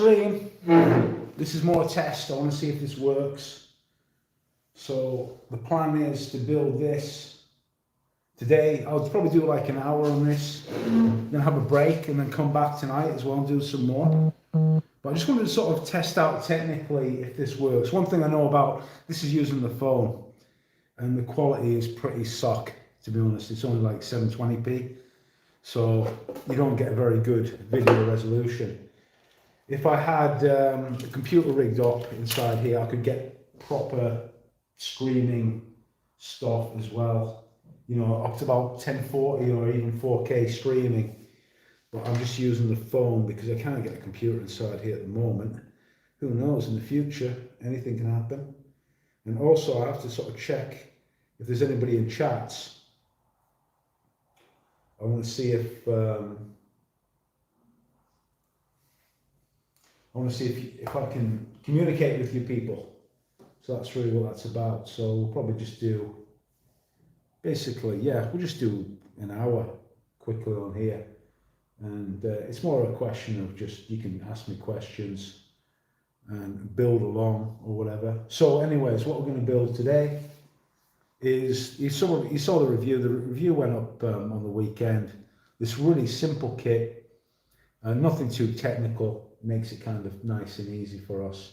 stream. This is more a test. I want to see if this works. So the plan is to build this today. I'll probably do like an hour on this, then have a break and then come back tonight as well and do some more. But I just wanted to sort of test out technically if this works. One thing I know about this is using the phone, and the quality is pretty suck, to be honest. It's only like 720p, so you don't get a very good video resolution. If I had a computer rigged up inside here, I could get proper streaming stuff as well, you know, up to about 1040 or even 4K streaming. But I'm just using the phone because I can't get a computer inside here at the moment. Who knows, in the future anything can happen. And also I have to sort of check if there's anybody in chats. I want to see if if I can communicate with you people. So that's really what that's about. So we'll probably just do, basically, yeah, we'll just do an hour quickly on here. And it's more a question of just, you can ask me questions and build along or whatever. So anyways, what we're going to build today is, you saw the review. The review went up on the weekend. This really simple kit, nothing too technical, makes it kind of nice and easy for us.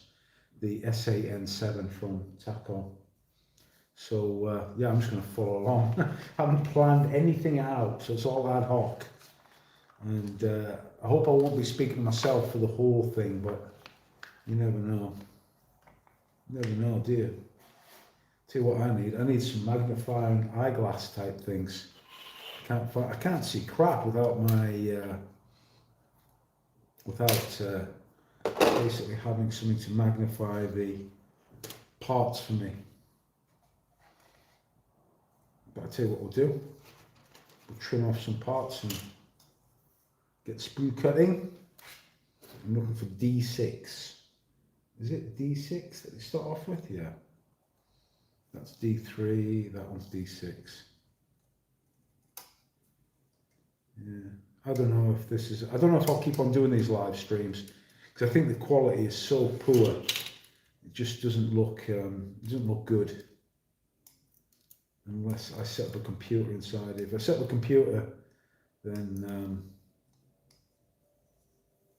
The SA-N7 from Taco. So yeah, I'm just going to follow along. I haven't planned anything out, so it's all ad hoc. And I hope I won't be speaking to myself for the whole thing, but you never know. You never know, do you? Tell you what I need. I need some magnifying eyeglass type things. I can't see crap without my basically having something to magnify the parts for me. But I tell you what we'll do. We'll trim off some parts and get sprue cutting. I'm looking for D6. Is it D6 that they start off with? Yeah. That's D3, that one's D6. Yeah. I don't know if this is, I don't know if I'll keep on doing these live streams, because I think the quality is so poor. It just doesn't look good. Unless I set up a computer inside. If I set up a computer, then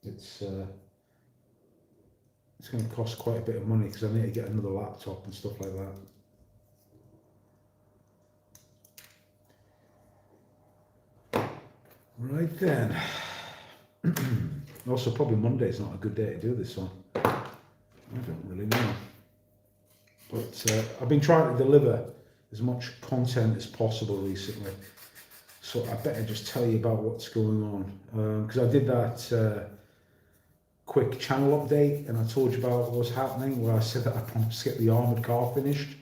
it's going to cost quite a bit of money, because I need to get another laptop and stuff like that. Right then. Also, probably Monday's not a good day to do this one. I don't really know. But I've been trying to deliver as much content as possible recently. So I better just tell you about what's going on. Because I did that quick channel update, and I told you about what was happening, where I said that I promised to get the armoured car finished.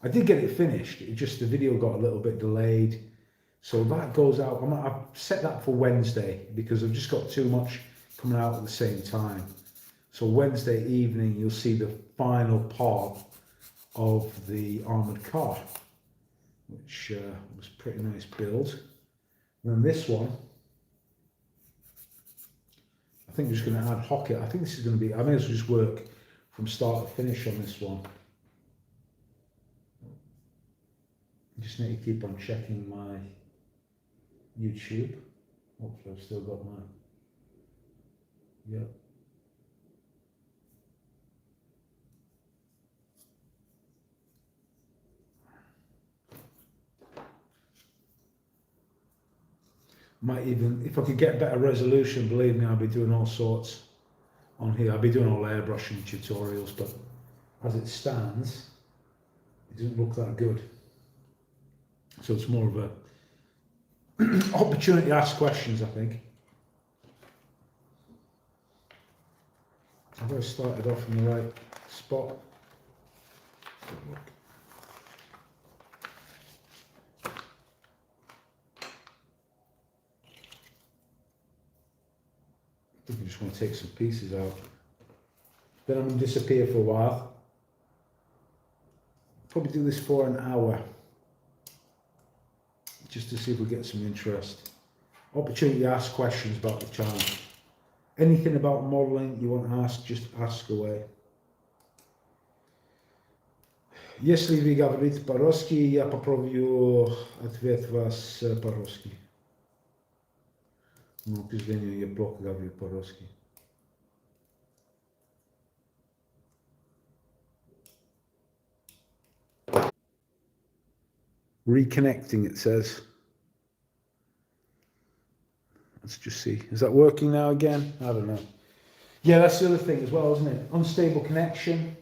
I did get it finished, it just, the video got a little bit delayed. So that goes out, I've set that for Wednesday, because I've just got too much coming out at the same time. So Wednesday evening, you'll see the final part of the armoured car, which was a pretty nice build. And then this one, I think we're just going to ad hoc it. I think this is going to be, I may as well just work from start to finish on this one. I just need to keep on checking my YouTube. Hopefully I've still got my, yep. Might even, if I could get better resolution, believe me, I'll be doing all sorts on here. I'll be doing all airbrushing tutorials, but as it stands, it doesn't look that good. So it's more of a opportunity to ask questions, I think. Have I started off in the right spot? Good look. I think I just want to take some pieces out. Then I'm going to disappear for a while. Probably do this for an hour, just to see if we get some interest. Opportunity to ask questions about the channel. Anything about modelling you want to ask, just ask away. Jeśli wy говорите по-русски, я попробую ответ вас по-русски. Ну, к сожалению, я плохо говорю по-русски. Reconnecting, it says. Let's just see. Is that working now again? I don't know. Yeah, that's the other thing as well, isn't it? Unstable connection.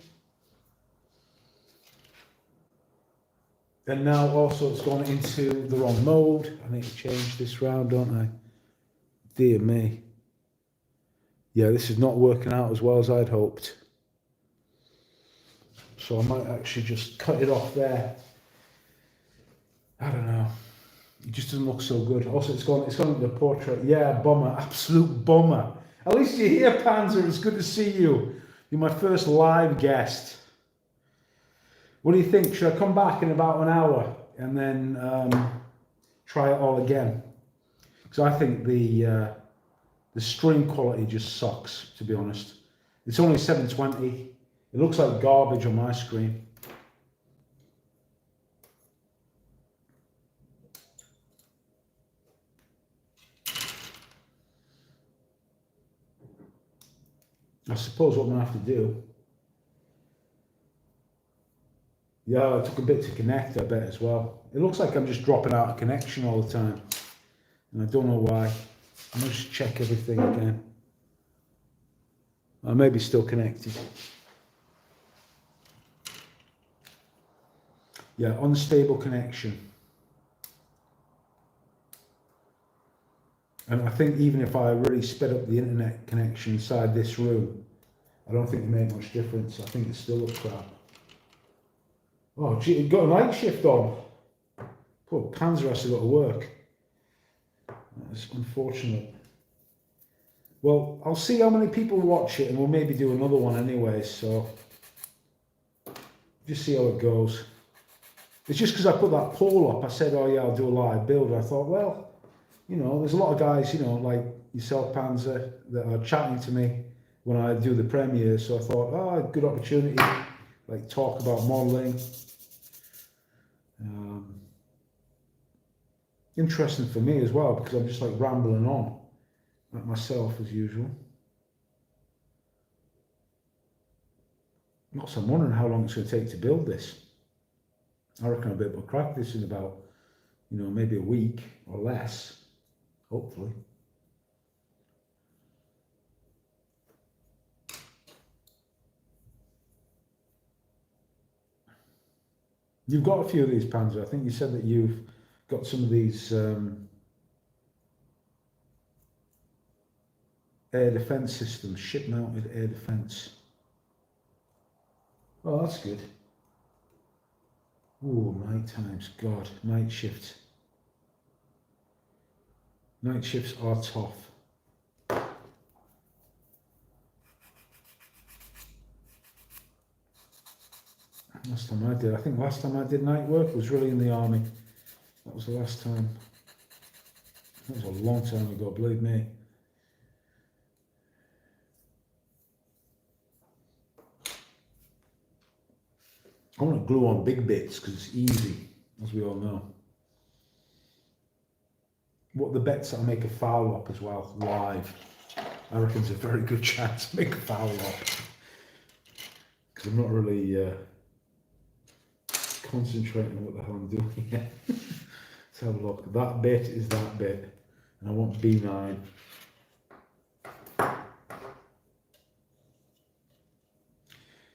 And now also it's gone into the wrong mode. I need to change this round, don't I? Dear me. Yeah, this is not working out as well as I'd hoped. So I might actually just cut it off there. I don't know. It just doesn't look so good. Also, it's gone into the portrait. Yeah, bummer, absolute bummer. At least you're here, Panzer. It's good to see you. You're my first live guest. What do you think? Should I come back in about an hour and then try it all again? Because I think the stream quality just sucks, to be honest. It's only 720. It looks like garbage on my screen. I suppose what I'm going to have to do. Yeah, it took a bit to connect, I bet, as well. It looks like I'm just dropping out of connection all the time. And I don't know why. I'm going to just check everything again. I may be still connected. Yeah, unstable connection. And I think even if I really sped up the internet connection inside this room, I don't think it made much difference. I think it still looks crap. Oh, gee, it got a night shift on. Poor Panzer has to go to work. That's unfortunate. Well, I'll see how many people watch it and we'll maybe do another one anyway, so just see how it goes. It's just because I put that poll up, I said, oh yeah, I'll do a live build. I thought, well, you know, there's a lot of guys, you know, like yourself, Panzer, that are chatting to me when I do the premiere. So I thought, oh, good opportunity, like talk about modelling. Interesting for me as well, because I'm just like rambling on, like myself as usual. So I'm wondering how long it's going to take to build this. I reckon I'll be able to crack this in about, you know, maybe a week or less, hopefully. You've got a few of these, Panzer. I think you said that you've got some of these air defence systems, ship-mounted air defence. Oh, that's good. Oh, night times, God, night shifts. Night shifts are tough. Last time I did, I think last time I did night work was really in the army. That was the last time. That was a long time ago, believe me. I want to glue on big bits because it's easy, as we all know. What the bets that I make a foul up as well, live. I reckon there's a very good chance to make a foul up. Because I'm not really concentrating on what the hell I'm doing yet. Let's have a look. That bit is that bit. And I want B9.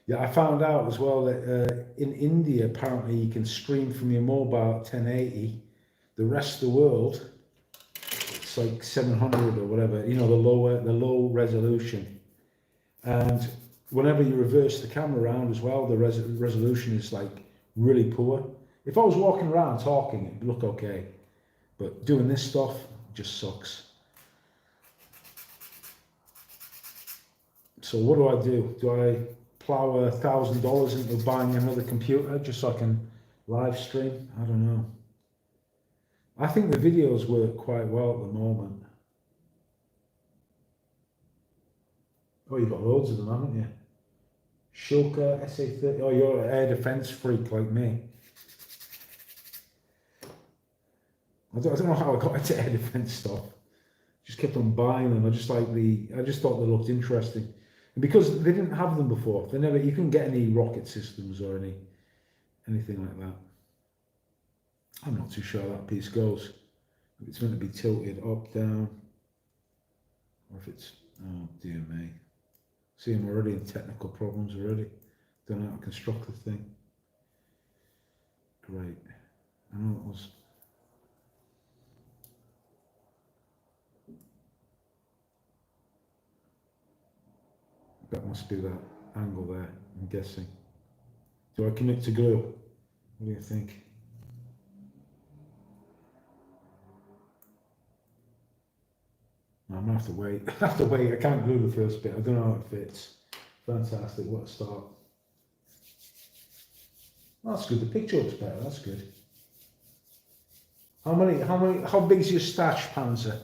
Yeah, I found out as well that in India, apparently you can stream from your mobile at 1080. The rest of the world, it's like 700 or whatever, you know, the low resolution. And whenever you reverse the camera around as well, the resolution is like really poor. If I was walking around talking, it'd look okay. But doing this stuff just sucks. So what do I do? Do I plow $1,000 into buying another computer just so I can live stream? I don't know. I think the videos work quite well at the moment. Oh, you've got loads of them, haven't you? Shilka, SA-30. Oh, you're an air defence freak like me. I don't know how I got into air defence stuff. Just kept on buying them. I just thought they looked interesting. And because they didn't have them before, you couldn't get any rocket systems or anything like that. I'm not too sure how that piece goes. If it's meant to be tilted up, down, or if it's, oh dear me. See, I'm already in technical problems already. Don't know how to construct the thing. Great. I know it was. That must be that angle there, I'm guessing. Do I commit to glue? What do you think? No, I'm gonna have to wait. I have to wait. I can't glue the first bit. I don't know how it fits. Fantastic. What a start. That's good. The picture looks better. That's good. How big's your stash, Panzer?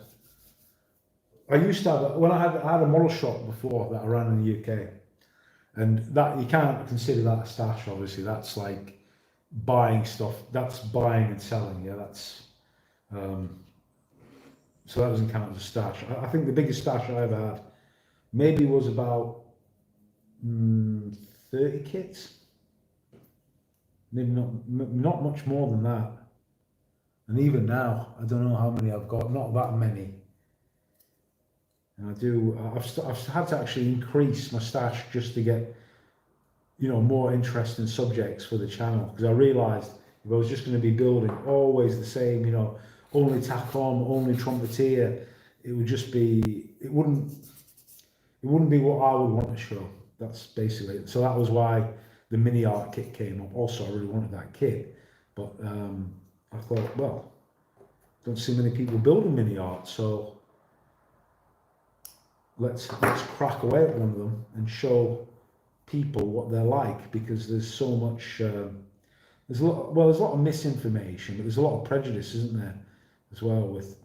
I used to have, when I had a model shop before that I ran in the UK, and that you can't consider that a stash. Obviously, that's like buying stuff. That's buying and selling. Yeah, that's so that doesn't count as a stash. I think the biggest stash I ever had maybe was about 30 kits. Maybe not much more than that. And even now, I don't know how many I've got. Not that many. And I've had to actually increase my stash just to get, more interesting subjects for the channel, because I realised if I was just going to be building always the same, only TACOM, only Trumpeter, it would just be, it wouldn't be what I would want to show. That's basically it. So that was why the mini art kit came up. Also, I really wanted that kit, but I thought, well, don't see many people building mini art, so let's crack away at one of them and show people what they're like, because there's so much there's a lot of misinformation, but there's a lot of prejudice, isn't there, as well, with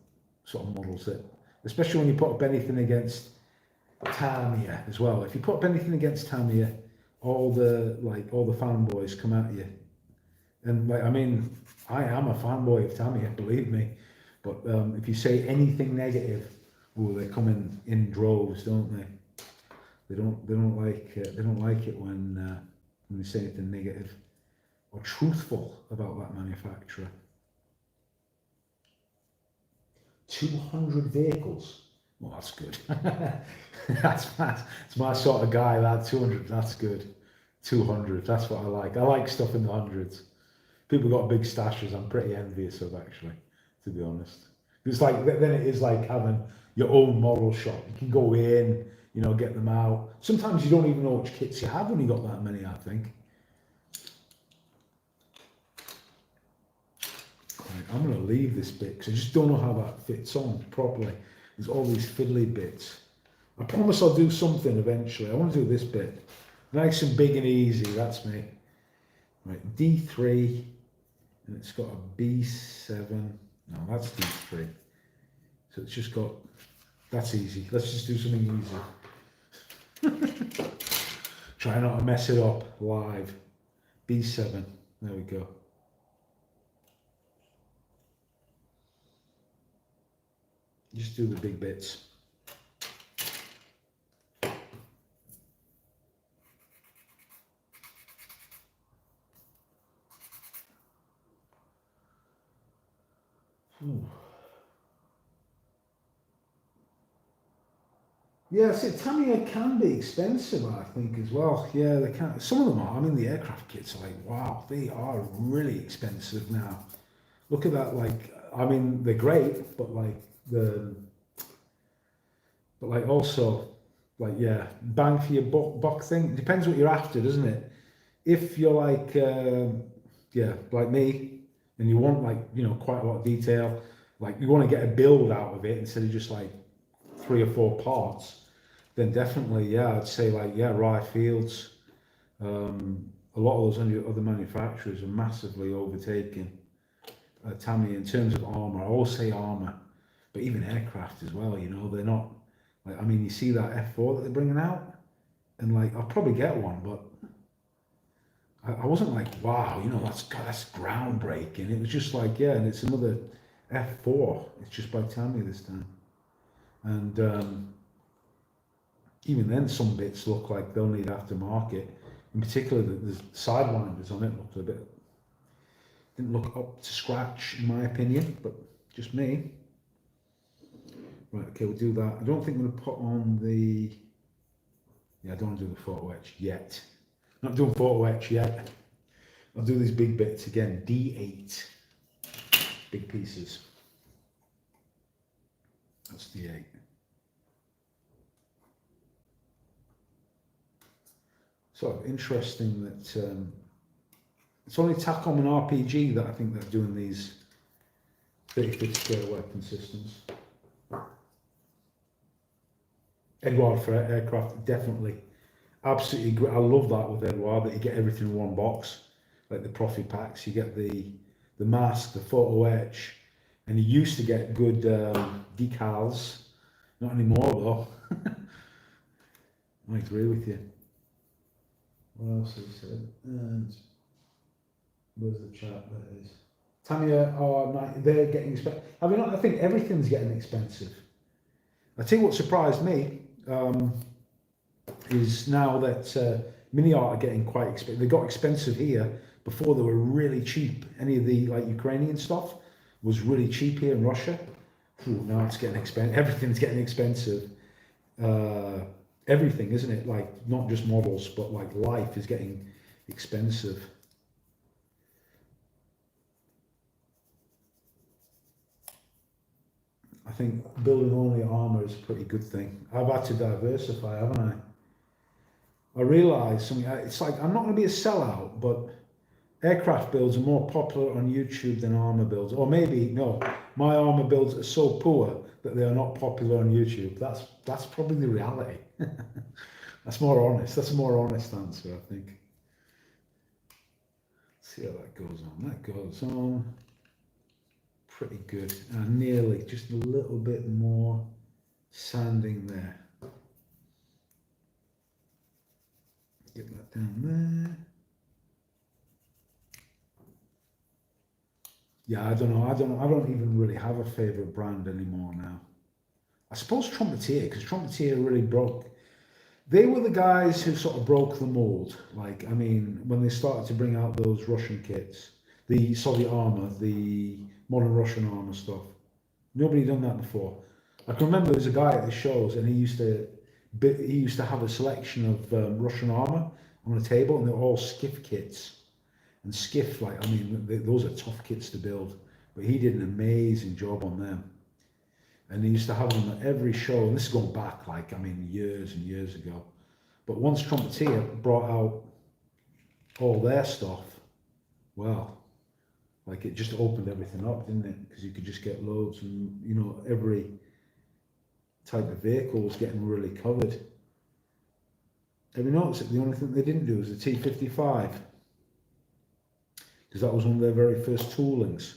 sort of models, that especially when you put up anything against Tamiya as well. If you put up anything against Tamiya, all the fanboys come at you. And I am a fanboy of Tamiya, believe me, but if you say anything negative, they come in droves, don't they? They don't like it when you say anything negative or truthful about that manufacturer. 200 vehicles. Well, that's good. That's my sort of guy. That 200. That's good. 200. That's what I like. I like stuff in the hundreds. People got big stashes. I'm pretty envious of, actually, to be honest. It's like, then it is like having your own model shop. You can go in, get them out. Sometimes you don't even know which kits you have when you got that many, I think. Right, I'm going to leave this bit because I just don't know how that fits on properly. There's all these fiddly bits. I promise I'll do something eventually. I want to do this bit. Nice and big and easy, that's me. Right, D3, and it's got a B7. No, that's D3. So it's just got, that's easy. Let's just do something easy. Try not to mess it up live. B7, there we go. Just do the big bits. Ooh. Yeah, see, Tamiya can be expensive, I think, as well. Yeah, they can. Some of them are. I mean, the aircraft kits are like, wow, they are really expensive now. Look at that, they're great, but also, bang for your buck thing. It depends what you're after, doesn't it? If you're like me, and you want quite a lot of detail, you want to get a build out of it instead of just 3 or 4 parts, then definitely, I'd say Rye Fields. A lot of those other manufacturers are massively overtaking Tamiya in terms of armour. I always say armour, but even aircraft as well, they're not, you see that F4 that they're bringing out? and like I'll probably get one, but I wasn't like, wow, you know, that's groundbreaking. It was just like, yeah, and it's another F4. It's just by Tamiya this time, and even then, some bits look like they'll need aftermarket. In particular, the sidewinders on it looked a bit, didn't look up to scratch in my opinion, but just me. Right, okay, we'll do that. I don't think I'm going to put on the, yeah, I don't want to do the photo etch yet. Not doing photo etch yet. I'll do these big bits again, D8, big pieces. That's D8. So interesting that it's only Takom and RPG that I think they're doing these 35 scale weapon systems. Eduard for aircraft, definitely. Absolutely great. I love that with Eduard, that you get everything in one box, like the Profi packs. You get the mask, the photo etch, and you used to get good decals. Not anymore though. I agree with you. What else has he said? And where's the chat? There it is. Tamiya are they're getting expensive. I mean, I think everything's getting expensive. I tell you what surprised me is now that Mini Art are getting quite expensive. They got expensive here. Before they were really cheap. Any of the like Ukrainian stuff was really cheap here in Russia. Ooh, now it's getting expensive. Everything's getting expensive. Everything, isn't it? Like not just models, but like life is getting expensive. I think building only armor is a pretty good thing. I've had to diversify, haven't I? I realise something. It's like I'm not going to be a sellout, but aircraft builds are more popular on YouTube than armor builds. Or maybe no, my armor builds are so poor that they are not popular on YouTube. That's probably the reality. That's more honest. That's a more honest answer, I think. Let's see how that goes on. That goes on pretty good. Nearly, just a little bit more sanding there. Get that down there. Yeah, I don't know. I don't even really have a favourite brand anymore now. I suppose Trumpetier, because Trumpetier really broke. They were the guys who sort of broke the mold. Like, I mean, when they started to bring out those Russian kits, the Soviet armor, the modern Russian armor stuff. Nobody done that before. I can remember there was a guy at the shows, and he used to have a selection of Russian armor on a table, and they were all skiff kits. And skiff, like, I mean, those are tough kits to build, but he did an amazing job on them. And he used to have them at every show, and this is going back, like, I mean, years and years ago. But once Trumpetier brought out all their stuff, well, like, it just opened everything up, didn't it? Because you could just get loads, and, you know, every type of vehicle was getting really covered. Have you noticed that the only thing they didn't do was the T-55? Because that was one of their very first toolings.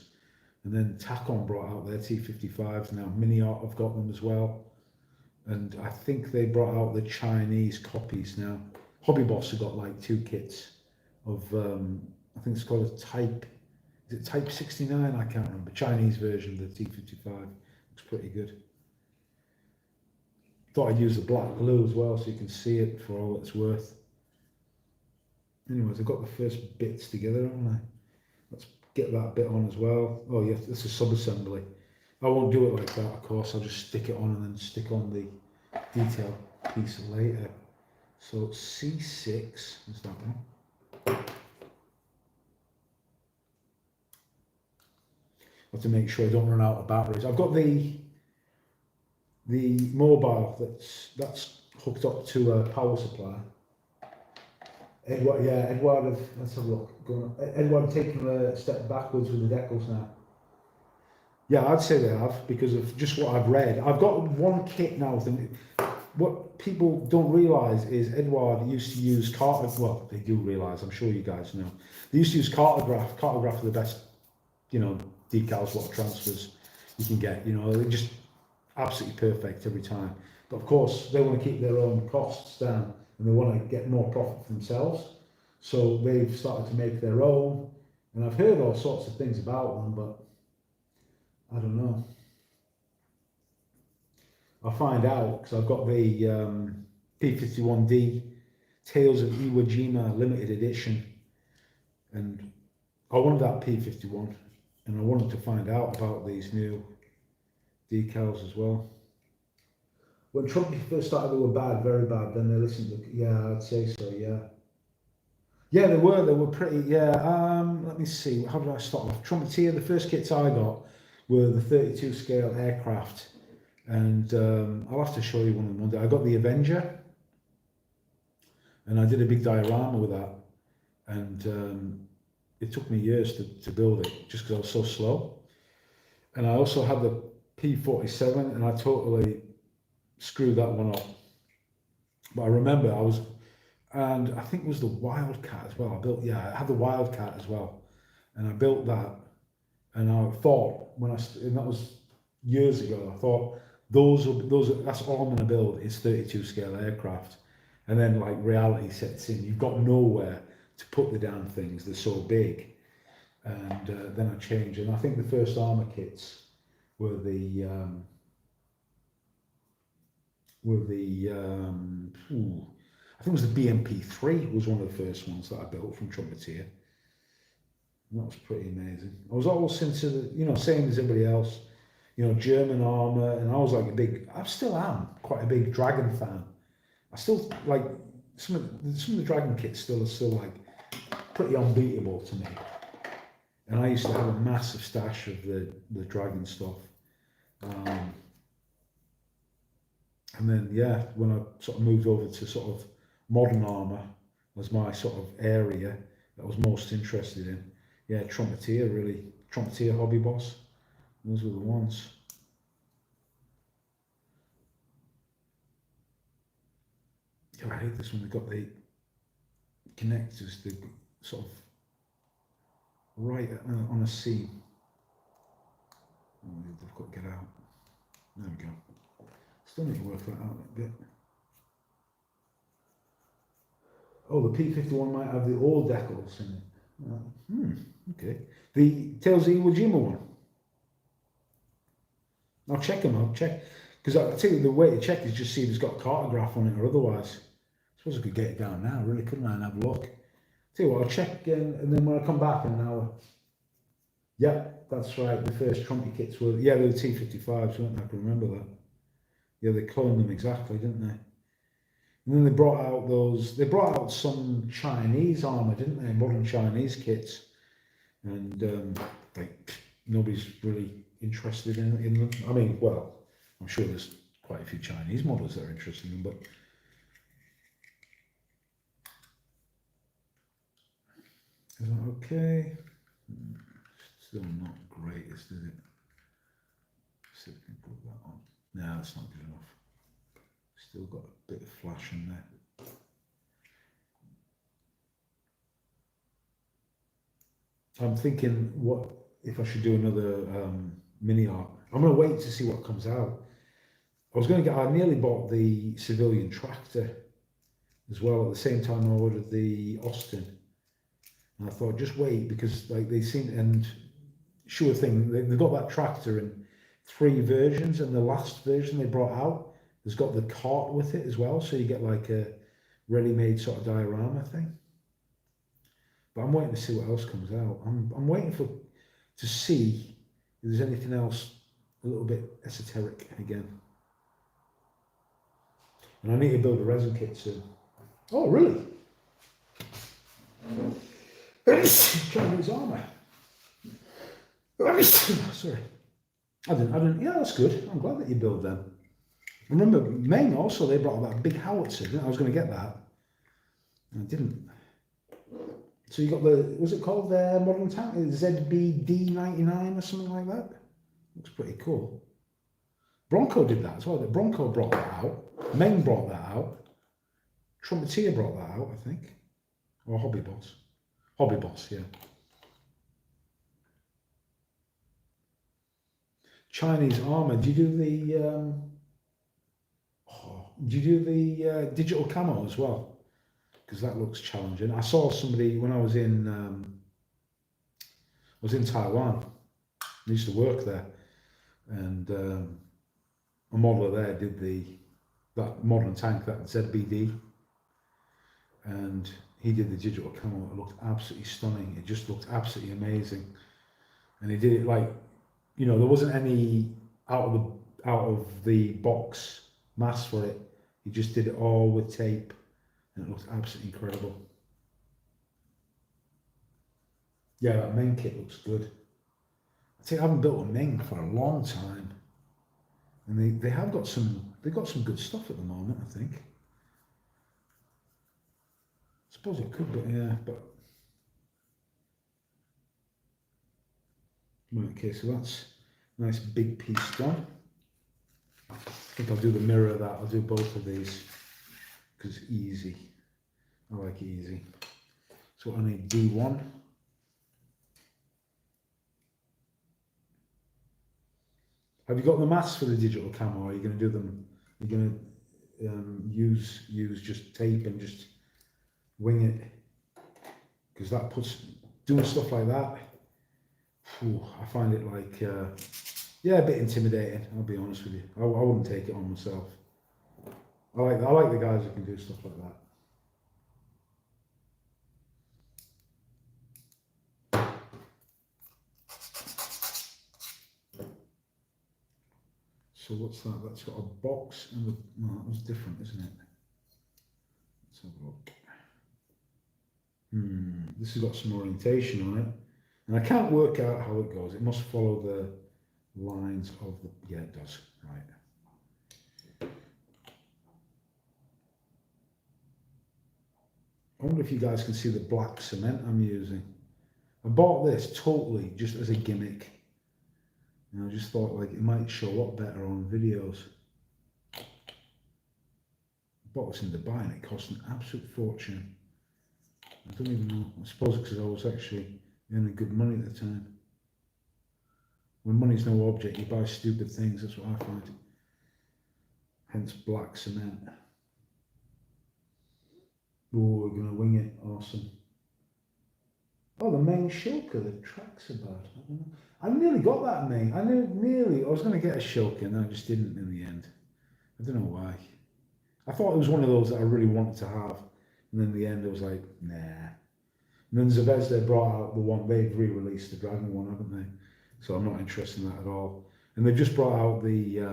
And then Takom brought out their T-55s. Now Mini Art have got them as well. And I think they brought out the Chinese copies now. Hobby Boss have got like 2 kits of, I think it's called a Type, is it Type 69? I can't remember. Chinese version of the T-55. Looks pretty good. Thought I'd use the black glue as well so you can see it for all it's worth. Anyways, I've got the first bits together, haven't I? Let's get that bit on as well. Oh yeah, this is sub-assembly. I won't do it like that, of course. I'll just stick it on and then stick on the detail piece later. So C6 is that one. I have to make sure I don't run out of batteries. I've got the mobile that's hooked up to a power supply. Eduard, yeah, Eduard, let's have a look. Eduard taking a step backwards with the decals now. Yeah, I'd say they have, because of just what I've read. I've got one kit now. What people don't realise is Eduard used to use well, they do realise, I'm sure you guys know. They used to use Cartograph. Cartograph are the best, you know, decals, water transfers you can get. You know, they're just absolutely perfect every time. But of course, they want to keep their own costs down. and they want to get more profit for themselves. So they've started to make their own, and I've heard all sorts of things about them, but I don't know. I'll find out, because I've got the P51D Tales of Iwo Jima limited edition, and I wanted that P51, and I wanted to find out about these new decals as well. When Trump first started, they were bad, very bad. Then they listened to, yeah, I'd say so, yeah. Yeah, they were pretty, yeah. Let me see, how did I start off? Trumpeteer, the first kits I got were the 32 scale aircraft, and I'll have to show you one of them one day. I got the Avenger, and I did a big diorama with that, and it took me years to build it, just because I was so slow. And I also had the P47, and I totally screwed that one up. But I remember and I think it was the Wildcat as well. I had the Wildcat as well, and I built that. And I thought, and that was years ago, I thought that's all I'm going to build is 32 scale aircraft. And then like reality sets in. You've got nowhere to put the damn things. They're so big. And then I changed. And I think the first armor kits were the I think it was the BMP3 was one of the first ones that I built from Trumpeteer. And that was pretty amazing. I was always into the, same as everybody else, German armour, and I was like I still am quite a big Dragon fan. I still like some of the Dragon kits still are like pretty unbeatable to me. And I used to have a massive stash of the Dragon stuff. And then, yeah, when I sort of moved over to sort of modern armour as my sort of area that I was most interested in, yeah, Trumpeteer Hobby Boss, those were the ones. Yeah, I hate this one. They've got the connectors, the sort of right on a seam. Oh, they've got to get out. There we go. Still need to work that out a bit. Oh, the P51 might have the old decals in it. Okay. The Tales of Iwo Jima one. I'll check them. I'll check. Because I tell you, the way to check is just see if it's got a cartograph on it or otherwise. I suppose I could get it down now, really, couldn't I, and have a look. Tell you what, I'll check again, and then when I come back in an hour. Yeah, that's right. The first Trumpy kits were, they were T55s, weren't they? I can remember that. Yeah, they cloned them exactly, didn't they? And then they brought out some Chinese armour, didn't they? Modern Chinese kits. And nobody's really interested in them. I mean, well, I'm sure there's quite a few Chinese models that are interested in them, but is that okay? Still not greatest, is it? See if we can put that on. No, that's not good enough. Still got a bit of flash in there. I'm thinking what if I should do another mini art. I'm going to wait to see what comes out. I nearly bought the civilian tractor as well at the same time I ordered the Austin. And I thought, just wait, because like they seem, and sure thing, they've got that tractor in 3 versions, and the last version they brought out has got the cart with it as well, so you get like a ready-made sort of diorama thing. But I'm waiting to see what else comes out. I'm waiting to see if there's anything else a little bit esoteric again. And I need to build a resin kit soon. Oh, really? Chinese armour. Sorry. I didn't. Yeah, that's good. I'm glad that you build them. I remember Meng also, they brought that big howitzer. I was going to get that. And I didn't. So you got was it called the modern tank? ZBD99 or something like that? Looks pretty cool. Bronco did that as well. Bronco brought that out. Meng brought that out. Trumpeteer brought that out, I think. Or Hobby Boss. Hobby Boss, yeah. Chinese armour. Do you do the digital camo as well? because that looks challenging. I saw somebody when I was in Taiwan. I used to work there, and a modeler there did that modern tank, that ZBD, and he did the digital camo. It looked absolutely stunning. It just looked absolutely amazing, and he did it like, you know, there wasn't any out of the box mask for it. He just did it all with tape, and it looked absolutely incredible. Yeah, that Meng kit looks good. I think I haven't built a Meng for a long time, and they've got some good stuff at the moment, I think. I suppose it could be, yeah, but right, okay, so that's a nice big piece done. I think I'll do the mirror of that. I'll do both of these because it's easy. I like it easy. So I need D1. Have you got the masks for the digital camo? Or are you going to do them? Are you going to use just tape and just wing it? Because that puts, doing stuff like that, I find it like, yeah, a bit intimidating. I'll be honest with you. I wouldn't take it on myself. I like the guys who can do stuff like that. So what's that? That's got a box and that was different, isn't it? Let's have a look. This has got some orientation on it, and I can't work out how it goes. It must follow the lines of the. Yeah, it does. Right. I wonder if you guys can see the black cement I'm using. I bought this totally just as a gimmick. And I just thought like it might show up better on videos. I bought this in Dubai and it cost an absolute fortune. I don't even know. I suppose because I was actually earning good money at the time. When money's no object, you buy stupid things. That's what I find. Hence black cement. Oh, we're going to wing it. Awesome. Oh, the main shulker, the tracks about. I don't know. I nearly got that main. I was going to get a shulker and I just didn't in the end. I don't know why. I thought it was one of those that I really wanted to have. And then in the end, I was like, nah. And then Zvezda brought out the one, they've re-released the Dragon one, haven't they? So I'm not interested in that at all. And they've just brought out the,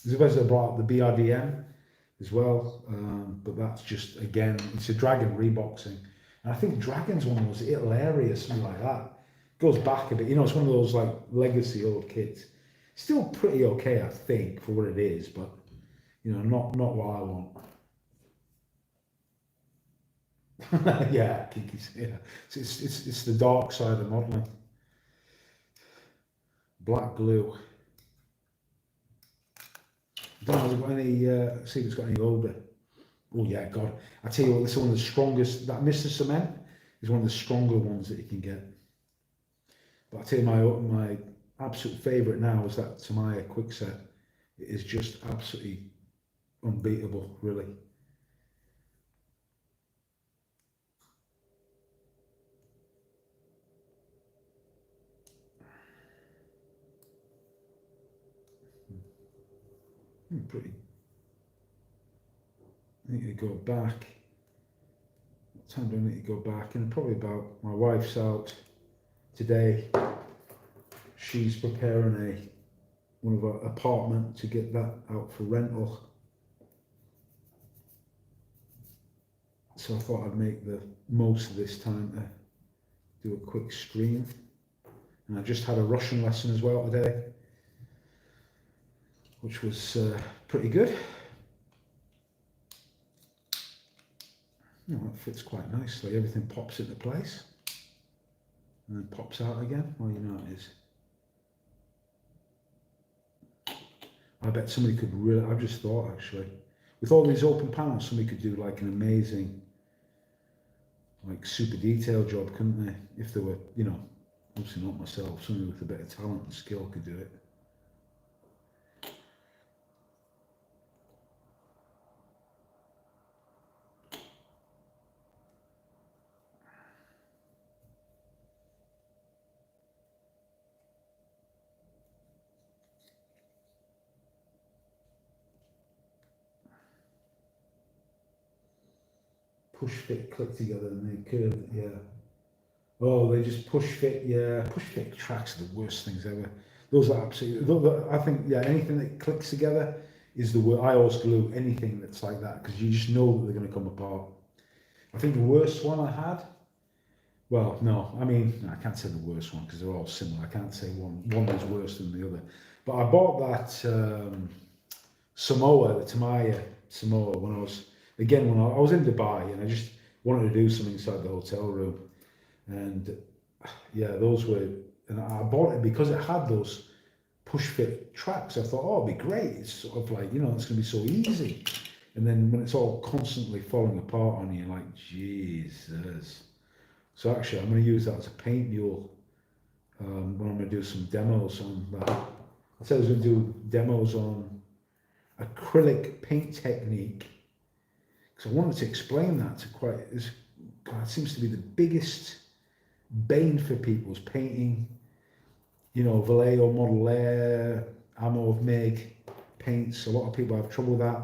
Zvezda brought out the BRDM as well. But that's just, again, it's a Dragon reboxing. And I think Dragon's one was Italia, something like that. Goes back a bit, you know, it's one of those like legacy old kits. Still pretty okay, I think, for what it is, but you know, not what I want. Yeah, Kiki's, yeah. It's the dark side of modelling. Black glue. I don't know, has it got any, see if it's got any older. Oh yeah, God. I tell you what, this is one of the strongest, that Mr. Cement is one of the stronger ones that you can get. But I tell you, my absolute favourite now is that Tamiya Quickset. It is just absolutely unbeatable, really. Pretty. I need to go back. What time do I need to go back? And probably about, my wife's out today. She's preparing one of her apartment to get that out for rental. So I thought I'd make the most of this time to do a quick stream. And I just had a Russian lesson as well today, which was pretty good. You know, it fits quite nicely. Everything pops into place and then pops out again. Well, you know it is. I bet somebody could really, I've just thought actually, with all these open panels, somebody could do like an amazing, like super detailed job, couldn't they? If they were, you know, obviously not myself, somebody with a bit of talent and skill could do it. push fit click together and they curve, yeah. Oh, they just push fit, yeah. Push fit tracks are the worst things ever. Those are absolutely, I think, yeah, anything that clicks together is the worst. I always glue anything that's like that because you just know that they're going to come apart. I think the worst one I had, well, no, I mean, I can't say the worst one because they're all similar. I can't say one was worse than the other. But I bought that Samoa, the Tamaya Samoa, when I was, again, when I was in Dubai and I just wanted to do something inside the hotel room. And yeah, those were, and I bought it because it had those push fit tracks. I thought, oh, it'd be great. It's sort of like, you know, it's going to be so easy. And then when it's all constantly falling apart on you, like, Jesus. So actually, I'm going to use that as a paint mule when I'm going to do some demos on that. I said I was going to do demos on acrylic paint technique because I wanted to explain that to quite, it seems to be the biggest bane for people's painting, you know, Vallejo, Model Air, Ammo, MIG paints. A lot of people have trouble with that.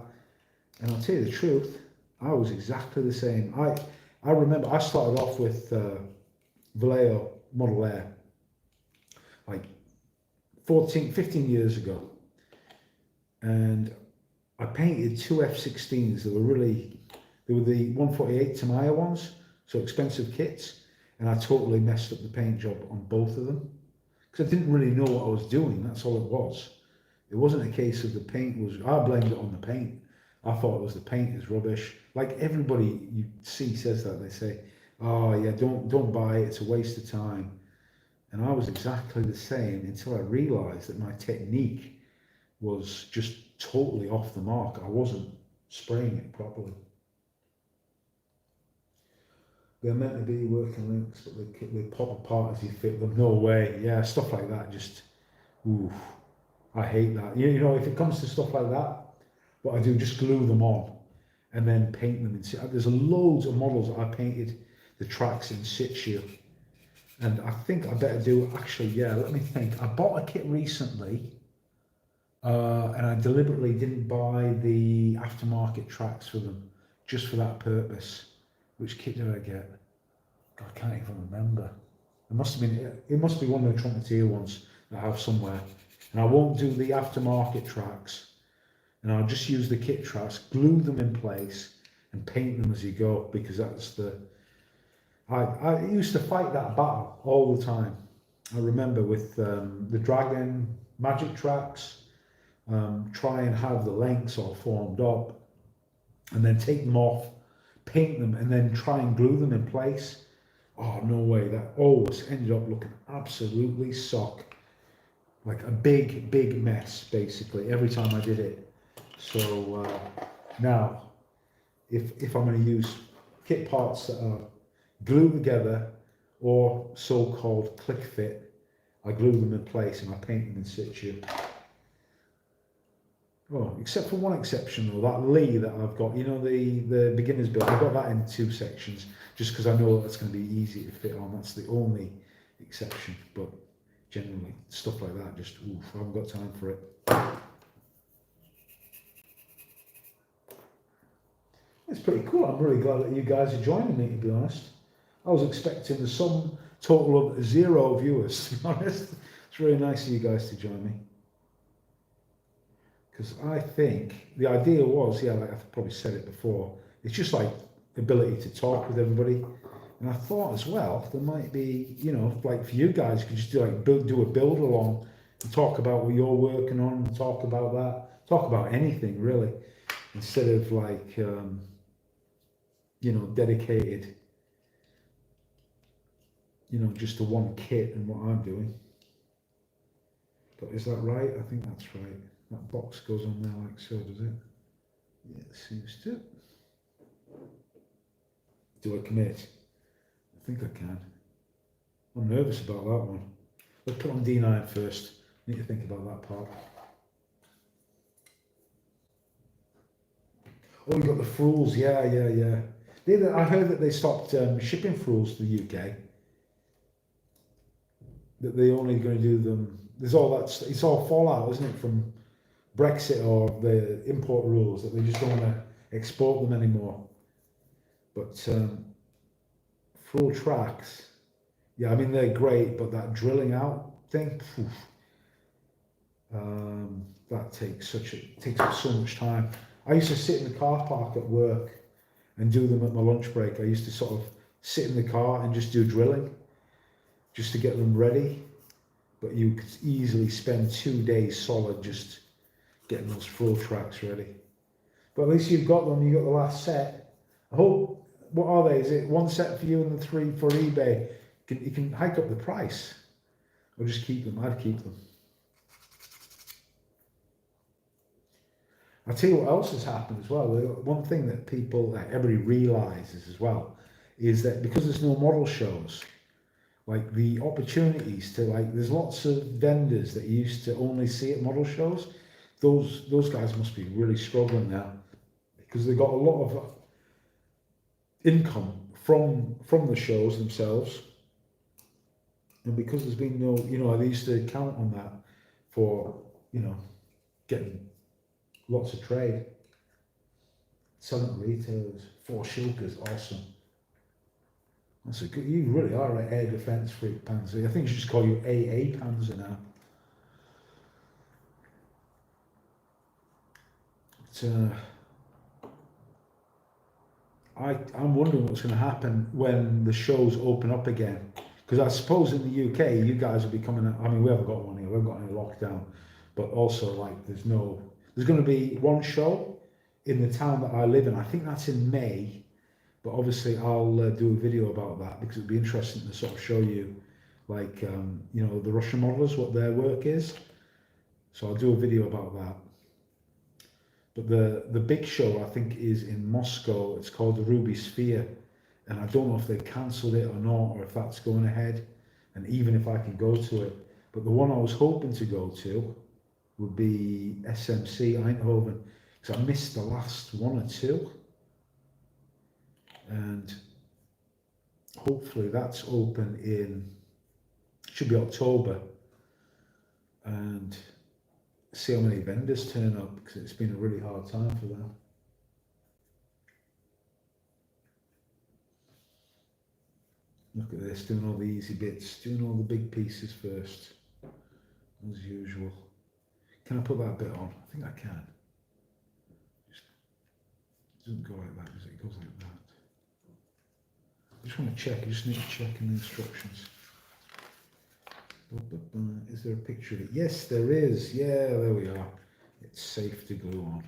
And I'll tell you the truth, I was exactly the same. I remember I started off with Vallejo Model Air like 15 years ago. And I painted two F16s that were they were the 148 Tamiya ones, so expensive kits. And I totally messed up the paint job on both of them because I didn't really know what I was doing. That's all it was. It wasn't a case of the paint I blamed it on the paint. I thought it was the paint is rubbish. Like everybody you see says that. They say, oh yeah, don't buy it, it's a waste of time. And I was exactly the same until I realized that my technique was just totally off the mark. I wasn't spraying it properly. They're meant to be working links, but they pop apart as you fit them. No way. Yeah, stuff like that just, oof. I hate that. You know, if it comes to stuff like that, what I do, just glue them on and then paint them. There's loads of models that I painted the tracks in situ. And I think I better do, actually, yeah, let me think. I bought a kit recently and I deliberately didn't buy the aftermarket tracks for them, just for that purpose. Which kit did I get? God, I can't even remember. It must be one of the Trumpeteer ones that I have somewhere. And I won't do the aftermarket tracks. And I'll just use the kit tracks, glue them in place, and paint them as you go, because that's the... I used to fight that battle all the time. I remember with the Dragon Magic tracks, try and have the lengths all formed up, and then take them off, paint them, and then try and glue them in place. Oh, no way. That always ended up looking absolutely sock. Like a big mess, basically, every time I did it. So now, if I'm going to use kit parts that are glued together or so-called click fit, I glue them in place and I paint them in situ. Oh, except for one exception though, that Lee that I've got, you know, the beginner's build, I've got that in 2 sections, just because I know that's going to be easy to fit on. That's the only exception, but generally, stuff like that, just, oof, I haven't got time for it. It's pretty cool. I'm really glad that you guys are joining me, to be honest. I was expecting the sum total of 0 viewers, to be honest. It's really nice of you guys to join me. Because I think the idea was, yeah, like I've probably said it before, it's just like the ability to talk with everybody. And I thought as well, there might be, you know, like for you guys, you could just do a build along and talk about what you're working on, and talk about that, talk about anything really, instead of like, you know, dedicated, you know, just to one kit and what I'm doing. But is that right? I think that's right. That box goes on there like so, does it? Yeah, it seems to. Do I commit? I think I can. I'm nervous about that one. Let's put on D9 first. Need to think about that part. Oh, you got the Fruels. Yeah. I heard that they stopped shipping Fruels to the UK. That they're only going to do them. There's all that. It's all fallout, isn't it, from Brexit or the import rules, that they just don't want to export them anymore. But full tracks, yeah, I mean they're great, but that drilling out thing, that takes up so much time. I used to sit in the car park at work and do them at my lunch break. I used to sort of sit in the car and just do drilling, just to get them ready. But you could easily spend 2 days solid just getting those full tracks ready. But at least you've got them, you got the last set. I hope, what are they? Is it one set for you and the 3 for eBay? You can hike up the price, or just keep them. I'd keep them. I'll tell you what else has happened as well. One thing that people, everybody realises as well, is that because there's no model shows, like the opportunities to there's lots of vendors that you used to only see at model shows. Those guys must be really struggling now because they've got a lot of income from the shows themselves, and because there's been no, they used to count on that for getting lots of trade. Selling retailers, 4 Shilkers, awesome. That's a good. You really are an air defence freak, Panzer. I think you should just call you AA Panzer now. I'm wondering what's going to happen when the shows open up again. Because I suppose in the UK, you guys will be coming out. I mean, we haven't got one here. We haven't got any lockdown. But also, there's going to be one show in the town that I live in. I think that's in May. But obviously, I'll do a video about that because it'd be interesting to sort of show you, the Russian modelers, what their work is. So I'll do a video about that. But the big show, I think, is in Moscow. It's called the Ruby Sphere. And I don't know if they've cancelled it or not, or if that's going ahead, and even if I can go to it. But the one I was hoping to go to would be SMC Eindhoven, because I missed the last 1 or 2. And hopefully that's open should be October. And see how many vendors turn up, because it's been a really hard time for them. Look at this, doing all the easy bits, doing all the big pieces first, as usual. Can I put that bit on? I think I can. It doesn't go like that, does it? It goes like that. I just want to check, I just need to check in the instructions. Is there a picture of it? Yes, there is. Yeah, there we are. It's safe to glue on.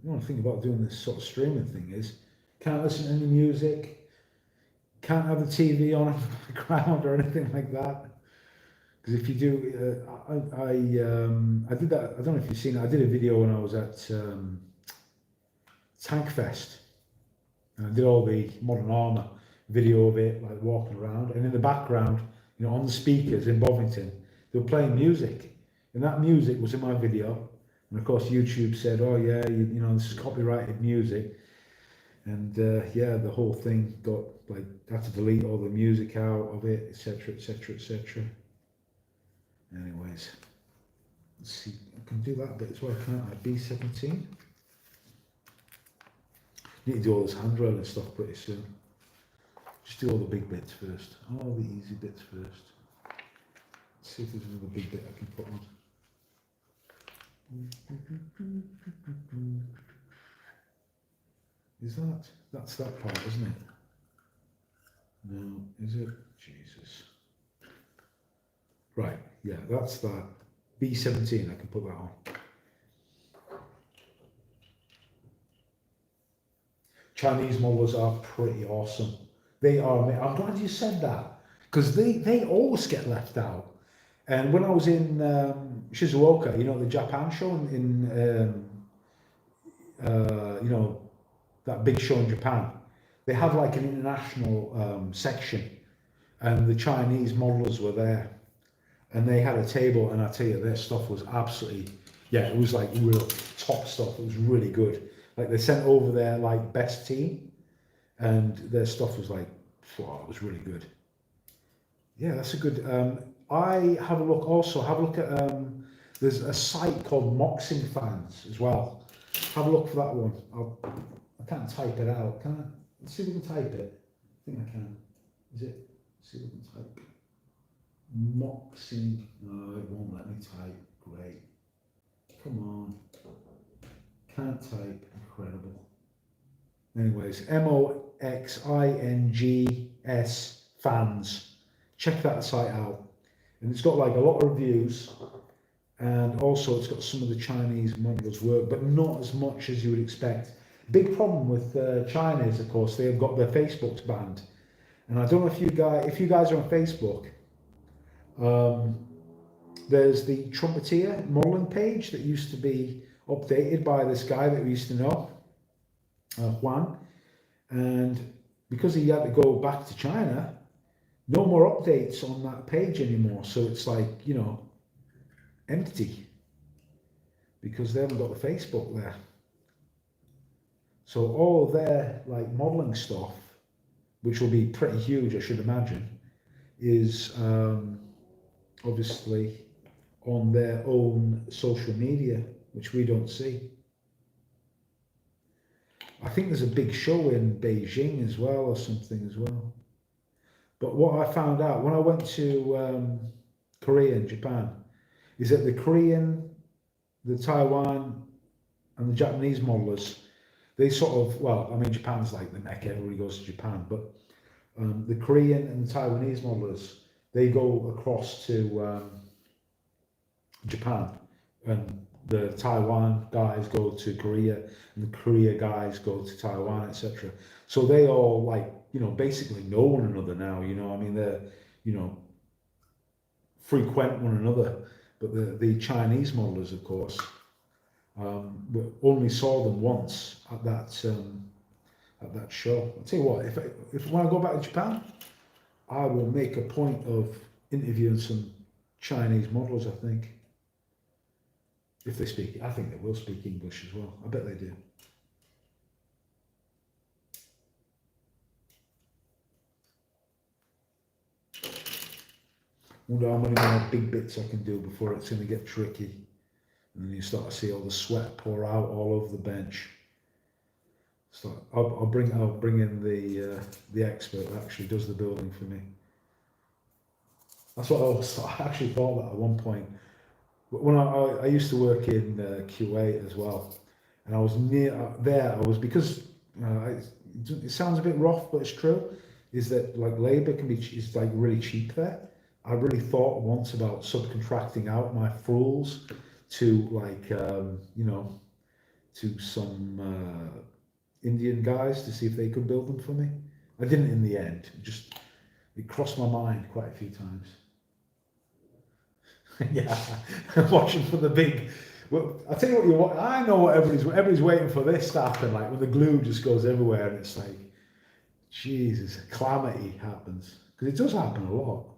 One thing about doing this sort of streaming thing is can't listen to any music, can't have the TV on in the background or anything like that. Because if you do, I did that. I don't know if you've seen it. I did a video when I was at Tankfest, and I did all the Modern Armour video of it, like walking around, and in the background, on the speakers in Bovington, they were playing music, and that music was in my video. And of course, YouTube said, "Oh yeah, this is copyrighted music." And yeah, the whole thing got I had to delete all the music out of it, etc., etc., etc. Anyways, let's see. I can do that bit as well, can't I? B17. Need to do all this hand rolling stuff pretty soon. Just do all the big bits first. All the easy bits first. Let's see if there's another big bit I can put on. That's that part, isn't it? No, is it? Jesus. Right, yeah, that's that. B17, I can put that on. Chinese modelers are pretty awesome. They are, I'm glad you said that, because they always get left out. And when I was in Shizuoka, the Japan show in that big show in Japan, they have an international section, and the Chinese modelers were there, and they had a table, and I tell you, their stuff was absolutely, Yeah, it was like real top stuff. It was really good. Like they sent over their like best team, and their stuff was like, wow, it was really good. Yeah, that's a good. I have a look. Also, have a look at. There's a site called Moxing Fans as well. Have a look for that one. I can't type it out. Can I? Let's see if we can type it. I think I can. Is it? Let's see if we can type. Moxing. No, it won't let me type. Great. Come on. Can't type. Incredible. Anyways, Moxings fans. Check that site out. And it's got like a lot of reviews, and also it's got some of the Chinese models work, but not as much as you would expect. Big problem with China is, of course, they've got their Facebooks banned. And I don't know if you guys are on Facebook. There's the Trumpeter modeling page that used to be updated by this guy that we used to know, Juan, and because he had to go back to China, no more updates on that page anymore. So it's like, you know, empty because they haven't got the Facebook there. So all of their like modeling stuff, which will be pretty huge, I should imagine, is obviously on their own social media, which we don't see. I think there's a big show in Beijing as well, or something as well. But what I found out when I went to Korea and Japan is that the Korean, the Taiwan, and the Japanese modelers, they sort of, well, I mean, Japan's like the Mecca, everybody goes to Japan, but the Korean and the Taiwanese modelers, they go across to Japan, and the Taiwan guys go to Korea, and the Korea guys go to Taiwan, etc. So they all like, you know, basically know one another now. You know, I mean, they're, you know, frequent one another. But the Chinese modelers, of course, only saw them once at that show. I'll tell you what, if when I go back to Japan, I will make a point of interviewing some Chinese modelers. I think. If they speak, I think they will speak English as well. I bet they do. Wonder how many more big bits I can do before it's going to get tricky. And then you start to see all the sweat pour out all over the bench. So I'll bring in the expert that actually does the building for me. That's what I actually thought that at one point. When I used to work in Kuwait as well, and I was near there. I was because it sounds a bit rough, but it's true. Is that like labour is like really cheap there. I really thought once about subcontracting out my fools to like you know, to some Indian guys to see if they could build them for me. I didn't in the end. It crossed my mind quite a few times. Yeah, watching for the big. Well, I tell you what, I know what everybody's waiting for this to happen. Like when the glue just goes everywhere, and it's like, Jesus, calamity happens because it does happen a lot.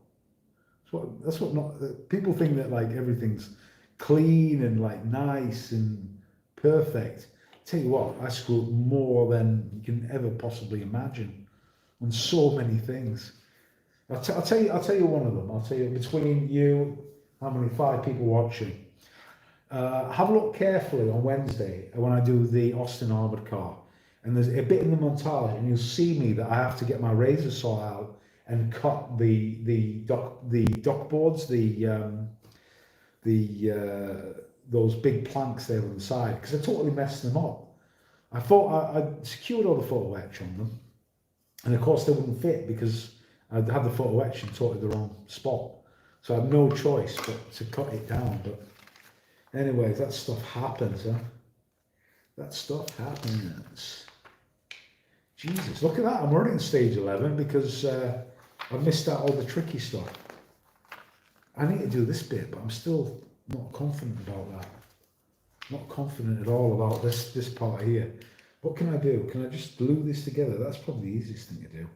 That's what not people think that like everything's clean and like nice and perfect. Tell you what, I screw up more than you can ever possibly imagine on so many things. I'll tell you one of them. I'll tell you between you, how many 5 people watching. Have a look carefully on Wednesday when I do the Austin armoured car, and there's a bit in the montage, and you'll see me that I have to get my razor saw out and cut the dock boards, those big planks there on the side, because I totally messed them up. I thought I secured all the photo etch on them, and of course they wouldn't fit because I'd had the photo etch in totally the wrong spot. So I had no choice but to cut it down. But anyways, that stuff happens, huh? That stuff happens. Jesus, look at that. I'm already in stage 11 because I missed out all the tricky stuff. I need to do this bit, but I'm still not confident about that. Not confident at all about this part here. What can I do? Can I just glue this together? That's probably the easiest thing to do.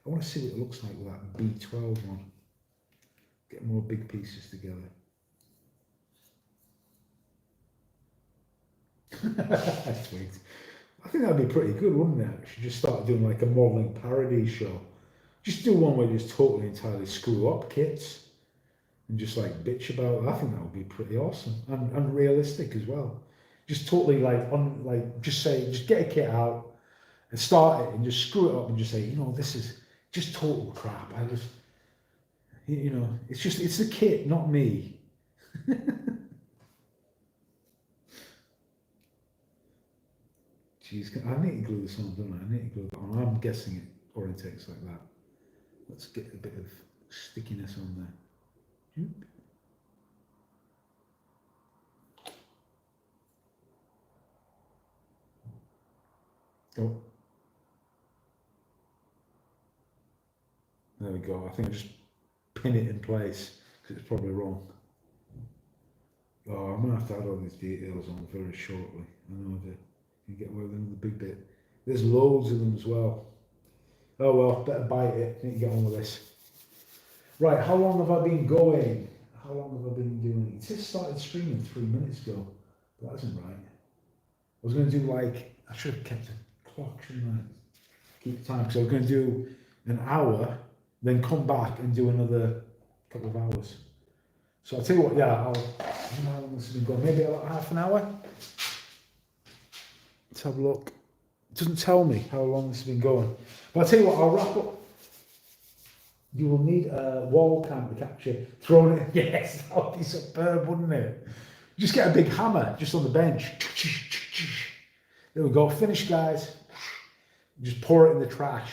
I want to see what it looks like with that B12 one. Get more big pieces together. Sweet. I think that'd be pretty good, wouldn't it? Actually, just start doing like a modelling parody show. Just do one where you just totally entirely screw up kits and just like bitch about it. I think that would be pretty awesome and realistic as well. Just totally just get a kit out and start it and just screw it up and just say, this is just total crap. It's the kit, not me. Jeez, I need to glue this on, don't I? I need to glue it on. I'm guessing it orientates like that. Let's get a bit of stickiness on there. Oh. There we go. I think I just pin it in place because it's probably wrong. Oh, I'm going to have to add all these details on very shortly. I know that you get away with another big bit. There's loads of them as well. Oh well, better bite it. Need to get on with this. Right, how long have I been going? How long have I been doing it? It just started streaming 3 minutes ago. But that isn't right. I was going to do I should have kept a clock, shouldn't I? Keep time, because I was going to do an hour, then come back and do another couple of hours. So I'll tell you what, I don't know how long this has been going. Maybe about half an hour? Let's have a look. It doesn't tell me how long this has been going. But I'll tell you what, I'll wrap up. You will need a wall cam to capture throwing it. Yes, that would be superb, wouldn't it? Just get a big hammer just on the bench. There we go, finished, guys. Just pour it in the trash.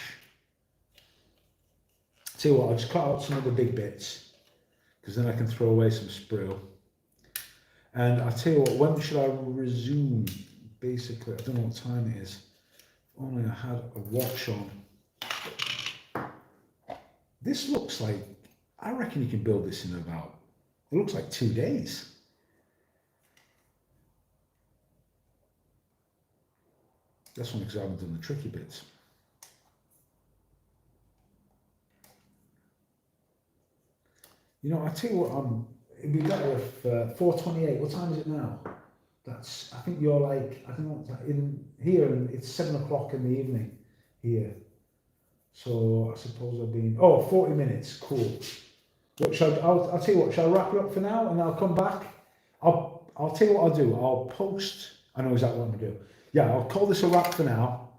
Tell you what, I'll just cut out some of the big bits because then I can throw away some sprue. And I'll tell you what, when should I resume? Basically, I don't know what time it is. If only I had a watch on. This looks like, I reckon you can build this in about, it looks like 2 days. That's one because I haven't done the tricky bits. I tell you what, it'd be better if 4:28. What time is it now? I think you're like, I don't know, in here, and it's 7 o'clock in the evening here. So I suppose I've been, 40 minutes, cool. I'll tell you what, shall I wrap it up for now and I'll come back? I'll tell you what I'll do. I'll post, I know exactly what I'm gonna do. Yeah, I'll call this a wrap for now.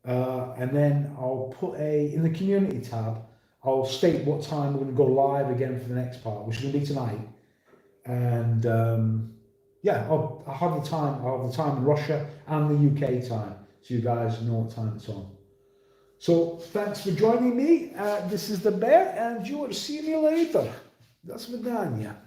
And then I'll put in the community tab, I'll state what time we're going to go live again for the next part, which is going to be tonight. And I'll have the time. I'll have the time in Russia and the UK time, so you guys know what time it's on. So thanks for joining me. This is the Bear, and you will see me later. До свидания.